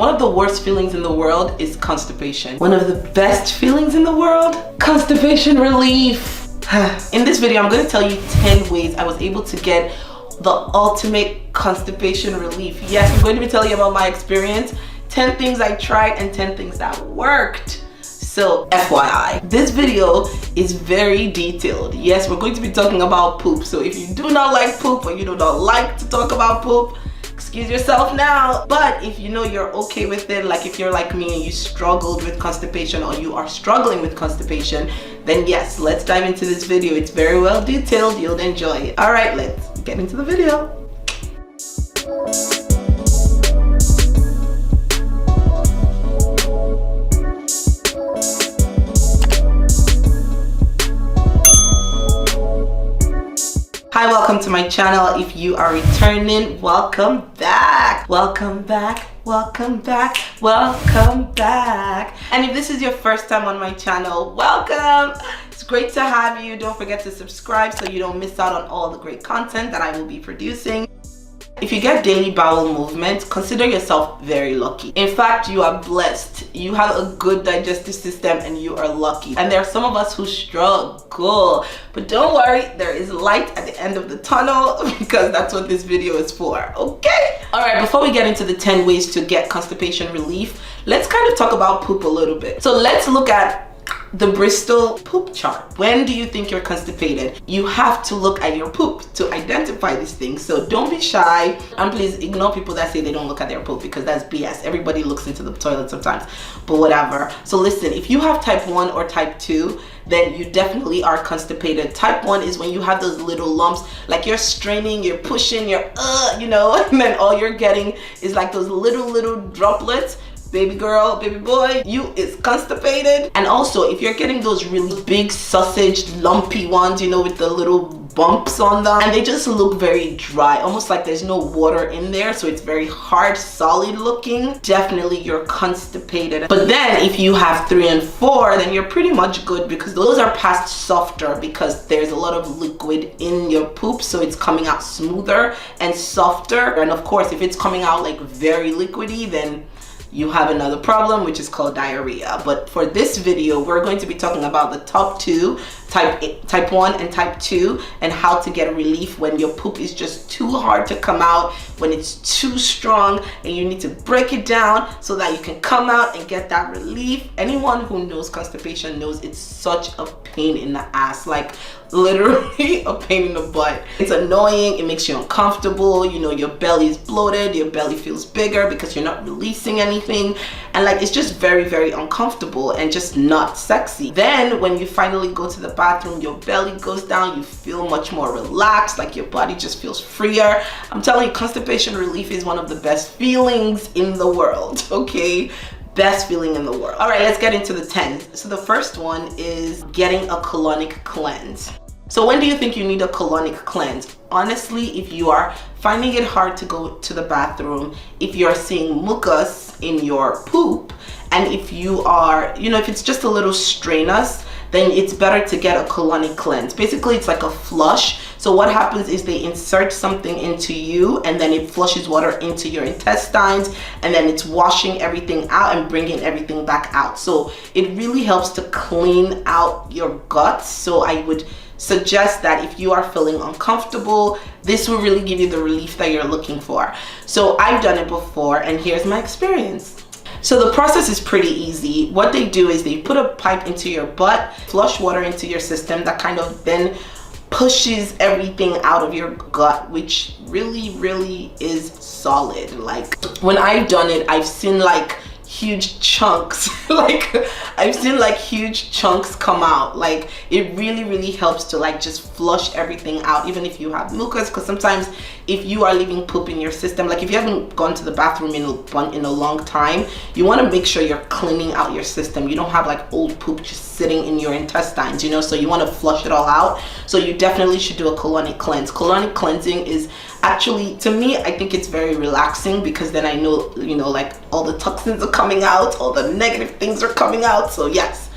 One of the worst feelings in the world is constipation. One of the best feelings in the world, constipation relief. In this video, I'm going to tell you 10 ways I was able to get the ultimate constipation relief. Yes, I'm going to be telling you about my experience, 10 things I tried and 10 things that worked. So FYI, this video is very detailed. Yes, we're going to be talking about poop. So if you do not like poop or you do not like to talk about poop, excuse yourself now. But if you know you're okay with it, like if you're like me and you struggled with constipation or you are struggling with constipation, then yes, let's dive into this video. It's very well detailed. You'll enjoy it. All right, let's get into the video. Hi, welcome to my channel. If you are returning, welcome back. Welcome back. Welcome back. Welcome back. And if this is your first time on my channel, welcome. It's great to have you. Don't forget to subscribe so you don't miss out on all the great content that I will be producing. If you get daily bowel movement, consider yourself very lucky. In fact, you are blessed. You have a good digestive system and you are lucky. And there are some of us who struggle. But don't worry, there is light at the end of the tunnel because that's what this video is for, okay? All right, before we get into the 10 ways to get constipation relief, let's kind of talk about poop a little bit. So let's look at the Bristol poop chart. When do you think you're constipated? You have to look at your poop to identify these things. So don't be shy, and please ignore people that say they don't look at their poop because that's BS. Everybody looks into the toilet sometimes, but whatever. So listen, if you have type 1 or type 2, then you definitely are constipated. Type 1 is when you have those little lumps, like you're straining, you're pushing, you're you know, and then all you're getting is like those little droplets. Baby girl, baby boy, you is constipated. And also, if you're getting those really big sausage lumpy ones, you know, with the little bumps on them, and they just look very dry, almost like there's no water in there, so it's very hard, solid looking, definitely you're constipated. But then if you have 3 and 4, then you're pretty much good because those are past softer because there's a lot of liquid in your poop, so it's coming out smoother and softer. And of course, if it's coming out like very liquidy, then you have another problem, which is called diarrhea. But for this video, we're going to be talking about the top 2, type 1 and type 2, and how to get relief when your poop is just too hard to come out, when it's too strong, and you need to break it down so that you can come out and get that relief. Anyone who knows constipation knows it's such a pain in the ass, like literally a pain in the butt. It's annoying, it makes you uncomfortable, you know, your belly is bloated, your belly feels bigger because you're not releasing anything, and like it's just very uncomfortable and just not sexy. Then when you finally go to the bathroom, your belly goes down, you feel much more relaxed, like your body just feels freer. I'm telling you, constipation relief is one of the best feelings in the world, okay? Best feeling in the world. All right, let's get into the 10. So the first one is getting a colonic cleanse. So when do you think you need a colonic cleanse? Honestly, if you are finding it hard to go to the bathroom, if you're seeing mucus in your poop, and if you are, you know, if it's just a little strenuous, then it's better to get a colonic cleanse. Basically, it's like a flush. So what happens is they insert something into you and then it flushes water into your intestines, and then it's washing everything out and bringing everything back out. So it really helps to clean out your guts. So I would suggest that if you are feeling uncomfortable, this will really give you the relief that you're looking for. So I've done it before and here's my experience. So the process is pretty easy. What they do is they put a pipe into your butt, flush water into your system that kind of then pushes everything out of your gut, which really is solid. Like when I've done it, I've seen like huge chunks I've seen like huge chunks come out. Like it really helps to like just flush everything out, even if you have mucus, because sometimes if you are leaving poop in your system, like if you haven't gone to the bathroom in a long time, you want to make sure you're cleaning out your system. You don't have like old poop just sitting in your intestines, you know, so you want to flush it all out. So you definitely should do a colonic cleanse. Colonic cleansing is actually, to me, I think it's very relaxing because then I know, you know, like all the toxins are coming out, all the negative things are coming out. So yes,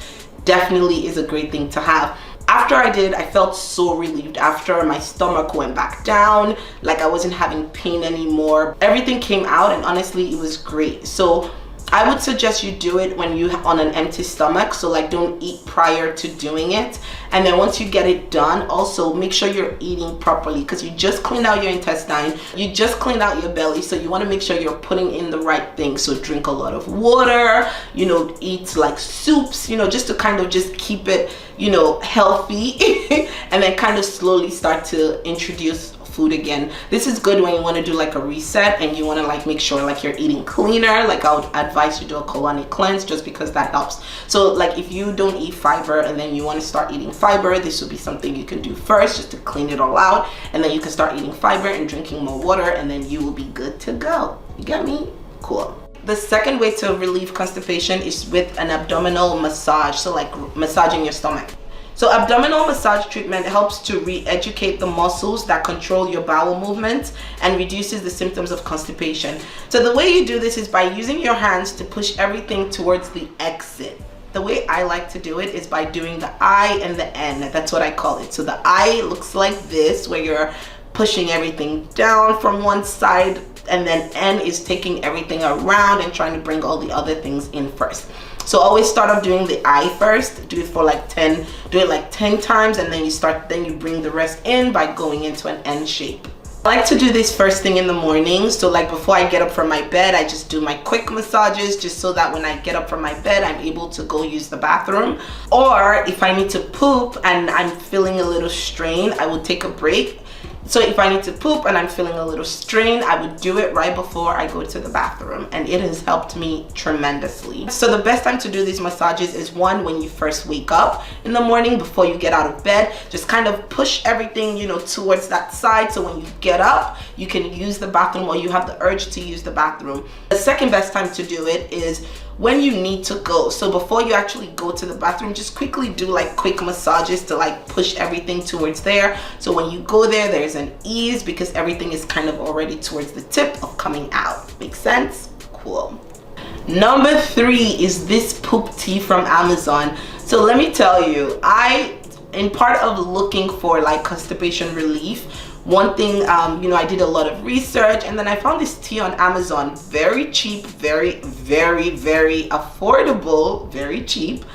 definitely is a great thing to have. After I did, I felt so relieved. After, my stomach went back down, like I wasn't having pain anymore. Everything came out, and honestly, it was great. So I would suggest you do it when you on an empty stomach. So like, don't eat prior to doing it. And then once you get it done, also make sure you're eating properly, because you just cleaned out your intestine, you just cleaned out your belly. So you want to make sure you're putting in the right things. So drink a lot of water, you know, eat like soups, you know, just to kind of just keep it, you know, healthy. And then kind of slowly start to introduce food again. This is good when you want to do like a reset and you want to like make sure like you're eating cleaner. Like I would advise you do a colonic cleanse, just because that helps. So like if you don't eat fiber and then you want to start eating fiber, this would be something you can do first, just to clean it all out, and then you can start eating fiber and drinking more water, and then you will be good to go. You get me? Cool. The second way to relieve constipation is with an abdominal massage. So like massaging your stomach. So abdominal massage treatment helps to re-educate the muscles that control your bowel movements and reduces the symptoms of constipation. So the way you do this is by using your hands to push everything towards the exit. The way I like to do it is by doing the I and the N. That's what I call it. So the I looks like this, where you're pushing everything down from one side, and then N is taking everything around and trying to bring all the other things in first. So always start off doing the I first, do it for like 10, do it like 10 times, and then you bring the rest in by going into an N shape. I like to do this first thing in the morning. So like before I get up from my bed, I just do my quick massages, just so that when I get up from my bed, I'm able to go use the bathroom. Or if I need to poop and I'm feeling a little strain, I will take a break. So if I need to poop and I'm feeling a little strain, I would do it right before I go to the bathroom, and it has helped me tremendously. So the best time to do these massages is one, when you first wake up in the morning before you get out of bed. Just kind of push everything, you know, towards that side, so when you get up, you can use the bathroom, or you have the urge to use the bathroom. The second best time to do it is when you need to go. So before you actually go to the bathroom, just quickly do like quick massages to like push everything towards there. So when you go there, there's an ease, because everything is kind of already towards the tip of coming out. Make sense? Cool. Number 3 is this poop tea from Amazon. So let me tell you, in part of looking for like constipation relief, one thing, you know, I did a lot of research, and then I found this tea on Amazon. Very cheap, very affordable, very cheap.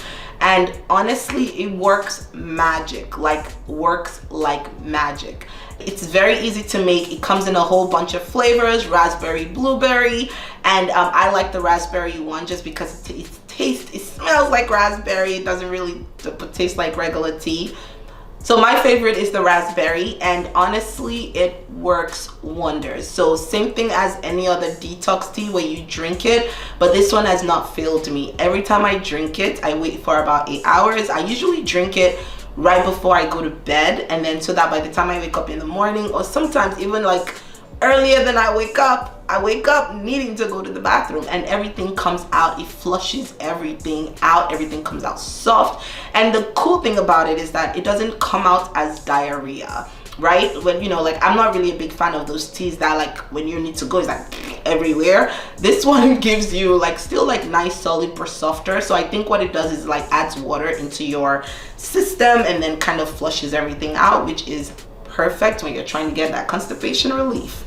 And honestly, it works magic, works like magic. It's very easy to make. It comes in a whole bunch of flavors, raspberry, blueberry, and I like the raspberry one just because it smells like raspberry. It doesn't really taste like regular tea. So my favorite is the raspberry, and honestly, it works wonders. So same thing as any other detox tea where you drink it, but this one has not failed me. Every time I drink it, I wait for about 8 hours. I usually drink it right before I go to bed, and then so that by the time I wake up in the morning, or sometimes even like earlier than I wake up needing to go to the bathroom, and everything comes out. It flushes everything out. Everything comes out soft. And the cool thing about it is that it doesn't come out as diarrhea, right? When, you know, like I'm not really a big fan of those teas that like when you need to go, it's like everywhere. This one gives you like still like nice solid but softer. So I think what it does is like adds water into your system and then kind of flushes everything out, which is perfect when you're trying to get that constipation relief.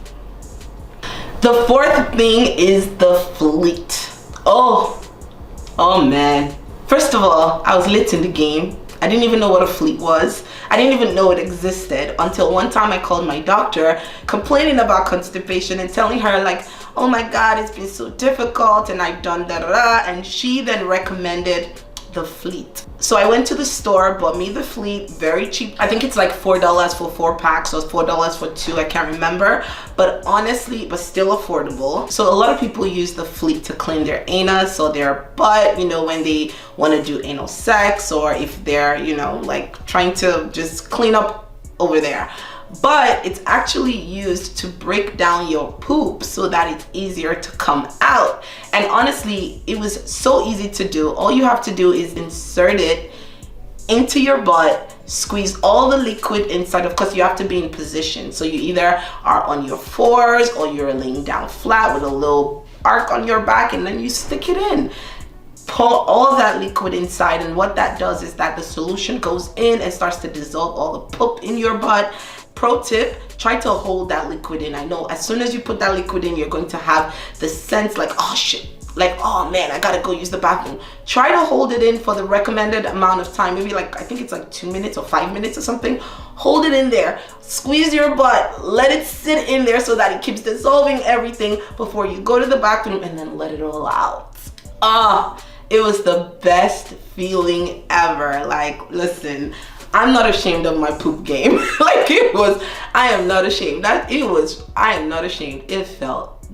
The fourth thing is the fleet. Oh man. First of all, I was late in the game. I didn't even know what a fleet was. I didn't even know it existed until one time I called my doctor complaining about constipation and telling her like, oh my God, it's been so difficult and I've done da-da-da, and she then recommended the fleet. So I went to the store, bought me the fleet, very cheap. I think it's like $4 for 4 packs or $4 for 2, I can't remember, but honestly, but still affordable. So a lot of people use the fleet to clean their anus or their butt, you know, when they want to do anal sex, or if they're, you know, like trying to just clean up over there. But it's actually used to break down your poop so that it's easier to come out. And honestly, it was so easy to do. All you have to do is insert it into your butt, squeeze all the liquid inside, of course you have to be in position. So you either are on your fours or you're laying down flat with a little arc on your back, and then you stick it in. pour all that liquid inside, and what that does is that the solution goes in and starts to dissolve all the poop in your butt. Pro tip, try to hold that liquid in. I know as soon as you put that liquid in, you're going to have the sense like, oh shit, like, oh man, I gotta go use the bathroom. Try to hold it in for the recommended amount of time, maybe like, I think it's like 2 minutes or 5 minutes or something. Hold it in there, squeeze your butt, let it sit in there so that it keeps dissolving everything before you go to the bathroom, and then let it all out. It was the best feeling ever. Like, listen, I'm not ashamed of my poop game. Like, it was, I am not ashamed. I am not ashamed. It felt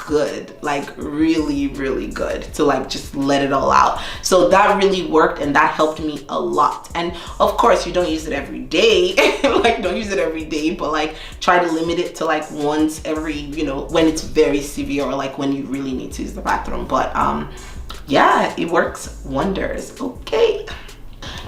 good, like really, really good to like just let it all out. So that really worked, and that helped me a lot. And of course, you don't use it every day. Like, don't use it every day, but like try to limit it to like once every, you know, when it's very severe or like when you really need to use the bathroom. But yeah, it works wonders. Okay.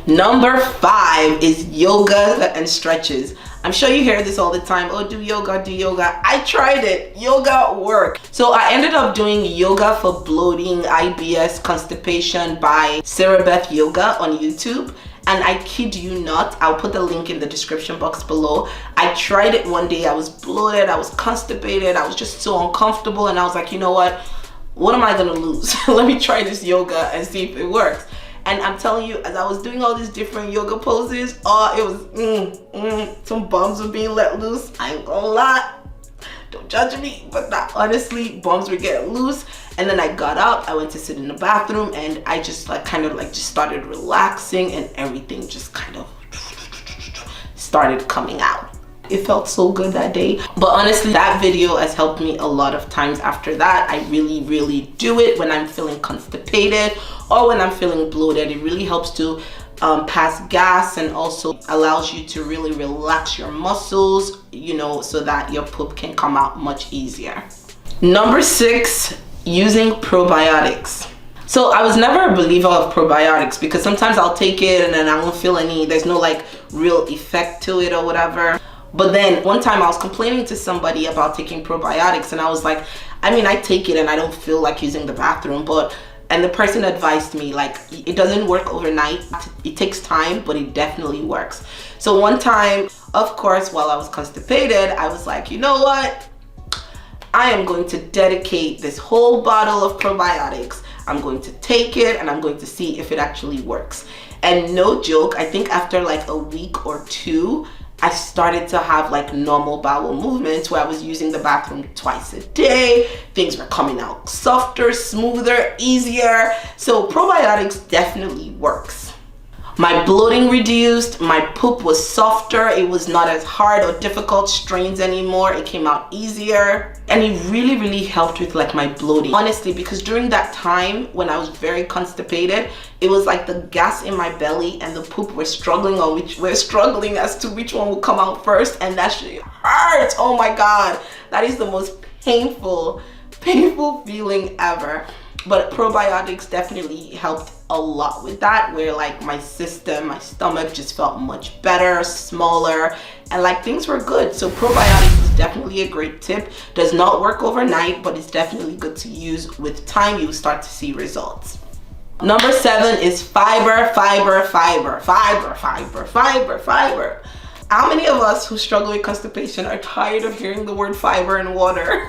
Number 5 is yoga and stretches. I'm sure you hear this all the time. Oh, do yoga, do yoga. I tried it. Yoga worked. So I ended up doing yoga for bloating, IBS, constipation by Sarah Beth Yoga on YouTube. And I kid you not, I'll put the link in the description box below. I tried it one day. I was bloated. I was constipated. I was just so uncomfortable. And I was like, you know what am I gonna lose? Let me try this yoga and see if it works. And I'm telling you, as I was doing all these different yoga poses, it was some bombs were being let loose. I ain't gonna lie, don't judge me, but that, honestly, bombs were getting loose. And then I got up, I went to sit in the bathroom, and I just like kind of like just started relaxing, and everything just kind of started coming out. It felt so good that day. But honestly, that video has helped me a lot of times after that. I really do it when I'm feeling constipated or when I'm feeling bloated. It really helps to pass gas, and also allows you to really relax your muscles, you know, so that your poop can come out much easier. Number 6, using probiotics. So I was never a believer of probiotics because sometimes I'll take it and then I won't feel there's no like real effect to it or whatever. But then one time I was complaining to somebody about taking probiotics, and I was like, I mean, I take it and I don't feel like using the bathroom, and the person advised me, like, it doesn't work overnight. It takes time, but it definitely works. So one time, of course, while I was constipated, I was like, you know what? I am going to dedicate this whole bottle of probiotics. I'm going to take it and I'm going to see if it actually works. And no joke, I think after like a week or 2, I started to have like normal bowel movements where I was using the bathroom twice a day. Things were coming out softer, smoother, easier. So probiotics definitely works. My bloating reduced, my poop was softer, it was not as hard or difficult strains anymore, it came out easier, and it really helped with like my bloating. Honestly, because during that time when I was very constipated, it was like the gas in my belly and the poop were struggling as to which one will come out first, and that shit hurts. Oh my god, that is the most painful feeling ever. But probiotics definitely helped a lot with that, where like my system, my stomach just felt much better, smaller, and like things were good. So probiotics is definitely a great tip. Does not work overnight, but it's definitely good to use. With time, you start to see results. Number 7 is fiber. How many of us who struggle with constipation are tired of hearing the word fiber and water?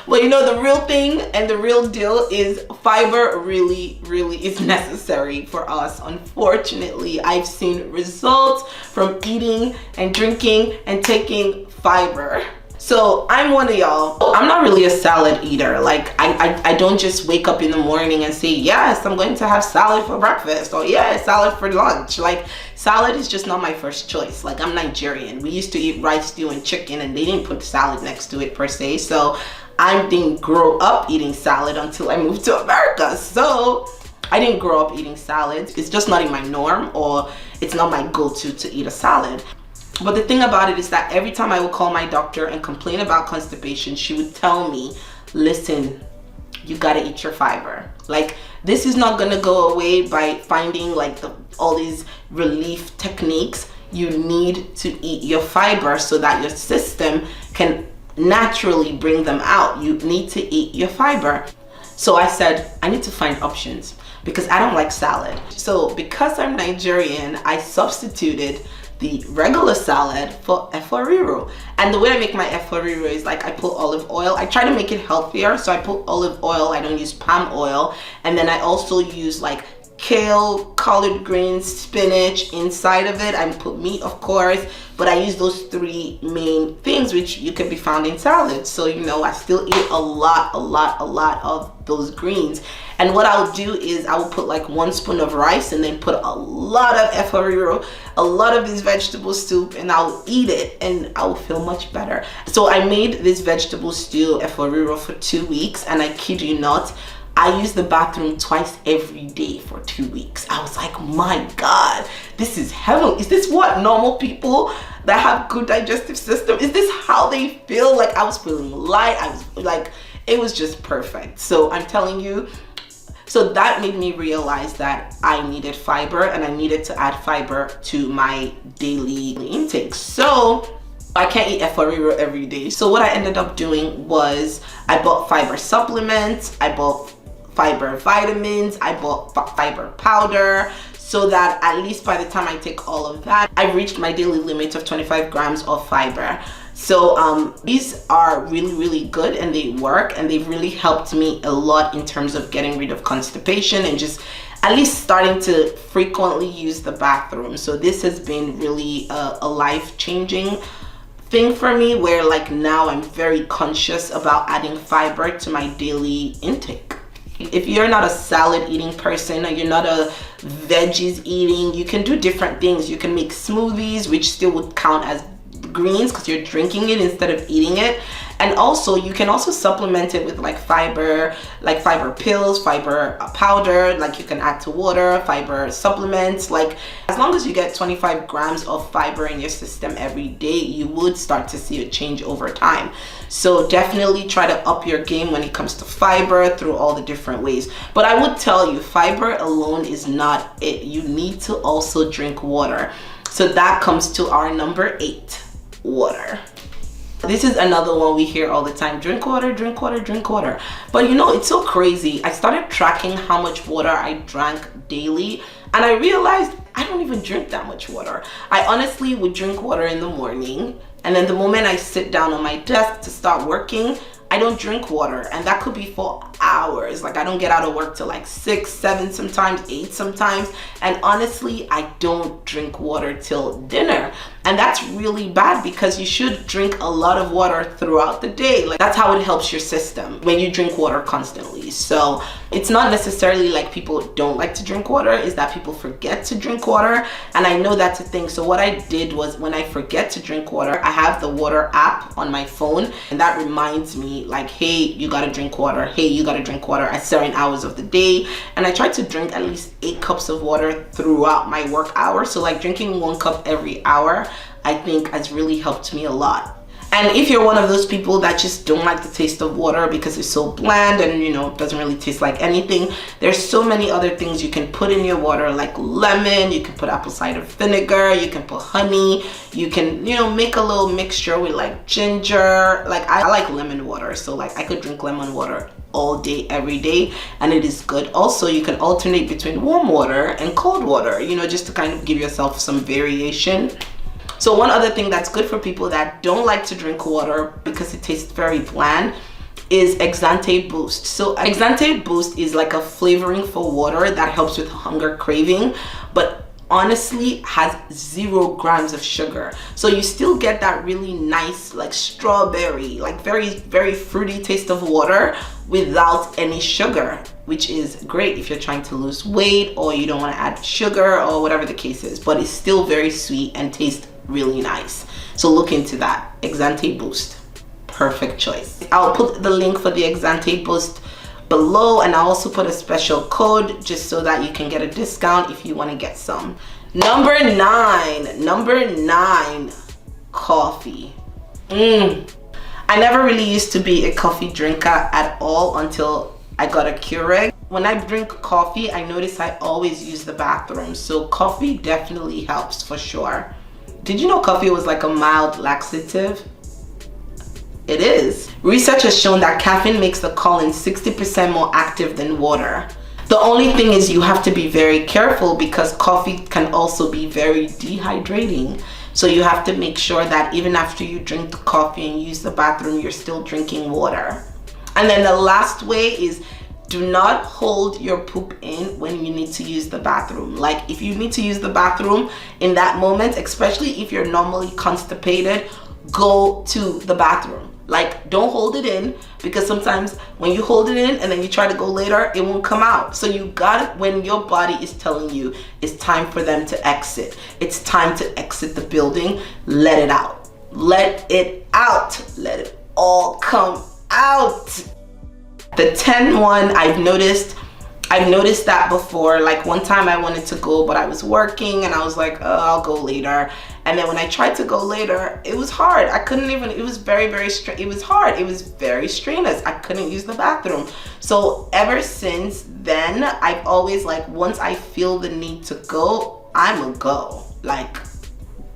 Well, you know, the real thing and the real deal is fiber really is necessary for us. Unfortunately, I've seen results from eating and drinking and taking fiber. So I'm one of y'all. I'm not really a salad eater. Like I don't just wake up in the morning and say, yes, I'm going to have salad for breakfast, or yeah, salad for lunch. Like salad is just not my first choice. Like I'm Nigerian. We used to eat rice, stew, and chicken, and they didn't put salad next to it per se. So I didn't grow up eating salad until I moved to America. So I didn't grow up eating salads. It's just not in my norm, or it's not my go-to to eat a salad. But the thing about it is that every time I would call my doctor and complain about constipation, she would tell me, listen, you gotta eat your fiber. Like, this is not gonna go away by finding like all these relief techniques. You need to eat your fiber so that your system can naturally bring them out. You need to eat your fiber. So I said, I need to find options because I don't like salad. So because I'm Nigerian, I substituted the regular salad for efo riro. And the way I make my efo riro is like I put olive oil. I try to make it healthier, so I put olive oil. I don't use palm oil. And then I also use like kale, collard greens, spinach inside of it. I put meat, of course, but I use those three main things, which you can be found in salads. So, you know, I still eat a lot of those greens. And what I'll do is I will put like 1 spoon of rice and then put a lot of efo riro, a lot of this vegetable soup, and I'll eat it and I will feel much better. So I made this vegetable stew efo riro for 2 weeks, and I kid you not, I used the bathroom twice every day for 2 weeks. I was like, my God, this is heaven. Is this what normal people that have good digestive system, is this how they feel? Like I was feeling light. I was like, it was just perfect. So I'm telling you, so that made me realize that I needed fiber and I needed to add fiber to my daily intake. So I can't eat efo riro every day. So what I ended up doing was I bought fiber supplements, I bought fiber vitamins, I bought fiber powder, so that at least by the time I take all of that, I've reached my daily limit of 25 grams of fiber. So these are really good and they work, and they've really helped me a lot in terms of getting rid of constipation and just at least starting to frequently use the bathroom. So this has been really a life-changing thing for me, where like now I'm very conscious about adding fiber to my daily intake. If you're not a salad eating person or you're not a veggies eating, you can do different things. You can make smoothies, which still would count as greens because you're drinking it instead of eating it. And also you can also supplement it with like fiber pills, fiber powder, like you can add to water, fiber supplements. Like as long as you get 25 grams of fiber in your system every day, you would start to see a change over time. So definitely try to up your game when it comes to fiber through all the different ways. But I would tell you, fiber alone is not it. You need to also drink water. So that comes to our number 8, water. This is another one we hear all the time: drink water, drink water, drink water. But you know, it's so crazy. I started tracking how much water I drank daily, and I realized I don't even drink that much water. I honestly would drink water in the morning, and then the moment I sit down on my desk to start working, I don't drink water, and that could be for hours. Like I don't get out of work till like 6, 7, sometimes 8 sometimes, and honestly I don't drink water till dinner. And that's really bad because you should drink a lot of water throughout the day. Like that's how it helps your system when you drink water constantly. So it's not necessarily like people don't like to drink water, is that people forget to drink water. And I know that's a thing. So what I did was, when I forget to drink water, I have the water app on my phone, and that reminds me like, hey, you gotta drink water. Hey, you gotta drink water at certain hours of the day. And I try to drink at least 8 cups of water throughout my work hour. So like drinking 1 cup every hour, I think has really helped me a lot. And if you're one of those people that just don't like the taste of water because it's so bland and, you know, doesn't really taste like anything, there's so many other things you can put in your water, like lemon, you can put apple cider vinegar, you can put honey, you can, you know, make a little mixture with like ginger. Like I like lemon water, so like I could drink lemon water all day every day, and it is good. Also, you can alternate between warm water and cold water, you know, just to kind of give yourself some variation. So one other thing that's good for people that don't like to drink water because it tastes very bland is Exante Boost. So Exante Boost is like a flavoring for water that helps with hunger craving, but honestly has 0 grams of sugar. So you still get that really nice like strawberry, like very fruity taste of water without any sugar, which is great if you're trying to lose weight or you don't want to add sugar or whatever the case is. But it's still very sweet and tastes really nice. So look into that. Exante Boost, perfect choice. I'll put the link for the Exante Boost below, and I'll also put a special code just so that you can get a discount if you want to get some. Number 9, coffee. I never really used to be a coffee drinker at all until I got a Keurig. When I drink coffee, I notice I always use the bathroom, so coffee definitely helps for sure. Did you know coffee was like a mild laxative? It is. Research has shown that caffeine makes the colon 60% more active than water. The only thing is you have to be very careful because coffee can also be very dehydrating. So you have to make sure that even after you drink the coffee and use the bathroom, you're still drinking water. And then the last way is do not hold your poop in when you need to use the bathroom. Like if you need to use the bathroom in that moment, especially if you're normally constipated, go to the bathroom. Like don't hold it in, because sometimes when you hold it in and then you try to go later, it won't come out. So you got it when your body is telling you it's time for them to exit. It's time to exit the building. Let it out. Let it out. Let it all come out. The 10 one, I've noticed that before. Like one time I wanted to go, but I was working and I was like, oh, I'll go later. And then when I tried to go later, it was hard. I couldn't even, it was it was hard. It was very strenuous. I couldn't use the bathroom. So ever since then, I've always like, once I feel the need to go, I'm a go. Like,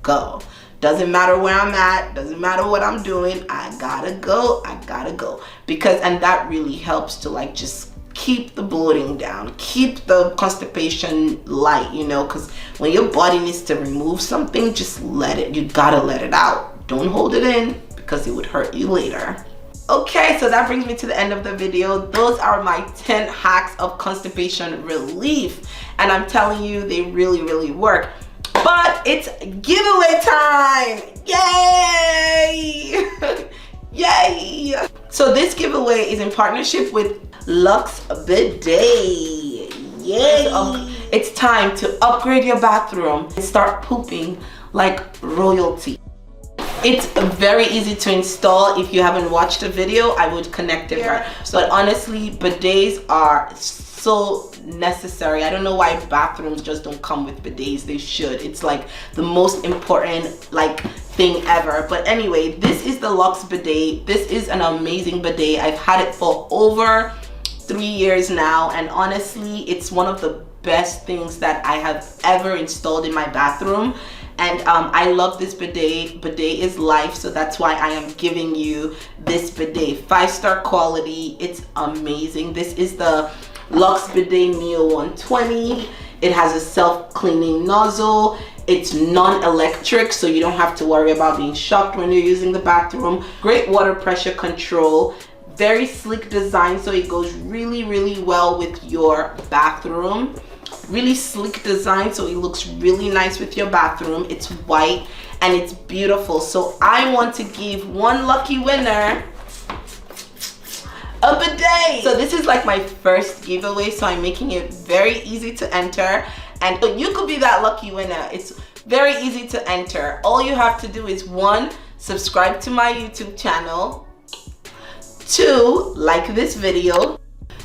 go. Doesn't matter where I'm at, doesn't matter what I'm doing, I gotta go. Because, and that really helps to like just keep the bloating down, keep the constipation light, you know, because when your body needs to remove something, just let it, you gotta let it out. Don't hold it in because it would hurt you later. Okay, so that brings me to the end of the video. Those are my 10 hacks of constipation relief. And I'm telling you, they really, really work. But it's giveaway time! Yay! Yay! So this giveaway is in partnership with Luxe Bidet. Yay! It's time to upgrade your bathroom and start pooping like royalty. It's very easy to install. If you haven't watched the video, I would connect it here. But honestly, bidets are so necessary. I don't know why bathrooms just don't come with bidets. They should. It's like the most important like thing ever. But anyway, this is the Luxe Bidet. This is an amazing bidet. I've had it for over 3 years now, and honestly, it's one of the best things that I have ever installed in my bathroom. And I love this bidet. Bidet is life, so that's why I am giving you this bidet. 5-star quality. It's amazing. This is the Luxe Bidet Neo 120. It has a self-cleaning nozzle. It's non-electric, so you don't have to worry about being shocked when you're using the bathroom. Great water pressure control. Very sleek design, so it goes really, really well with your bathroom. Really sleek design, so it looks really nice with your bathroom. It's white and it's beautiful. So I want to give one lucky winner a bidet. So this is like my first giveaway, so I'm making it very easy to enter, and you could be that lucky winner. It's very easy to enter. All you have to do is 1, subscribe to my YouTube channel, 2, like this video,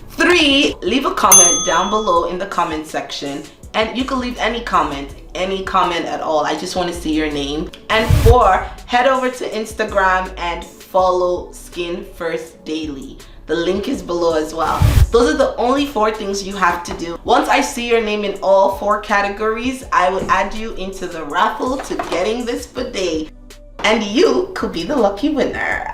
3, leave a comment down below in the comment section, and you can leave any comment at all. I just want to see your name. And 4, head over to Instagram and follow Skin First Daily. The link is below as well. Those are the only 4 things you have to do. Once I see your name in all 4 categories, I will add you into the raffle to getting this bidet, and you could be the lucky winner.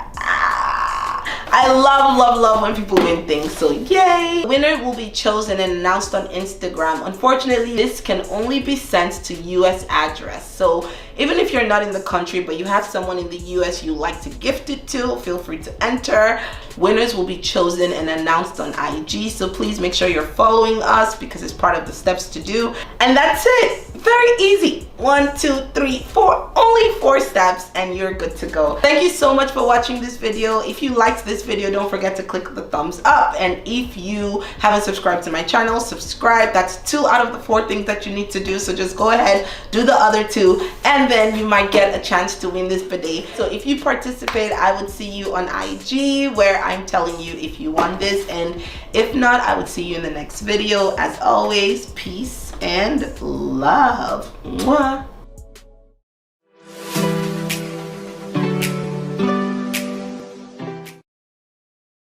I love when people win things, so yay! The winner will be chosen and announced on Instagram. Unfortunately, this can only be sent to US address. So even if you're not in the country but you have someone in the US you like to gift it to, feel free to enter. Winners will be chosen and announced on IG, so please make sure you're following us because it's part of the steps to do. And that's it. Very easy. 1, 2, 3, 4. Only 4 steps and you're good to go. Thank you so much for watching this video. If you liked this video, don't forget to click the thumbs up. And if you haven't subscribed to my channel, subscribe. That's 2 out of the 4 things that you need to do. So just go ahead, do the other 2, and then you might get a chance to win this bidet. So if you participate, I would see you on IG where I'm telling you if you won this. And if not, I would see you in the next video. As always, peace and love. Mwah.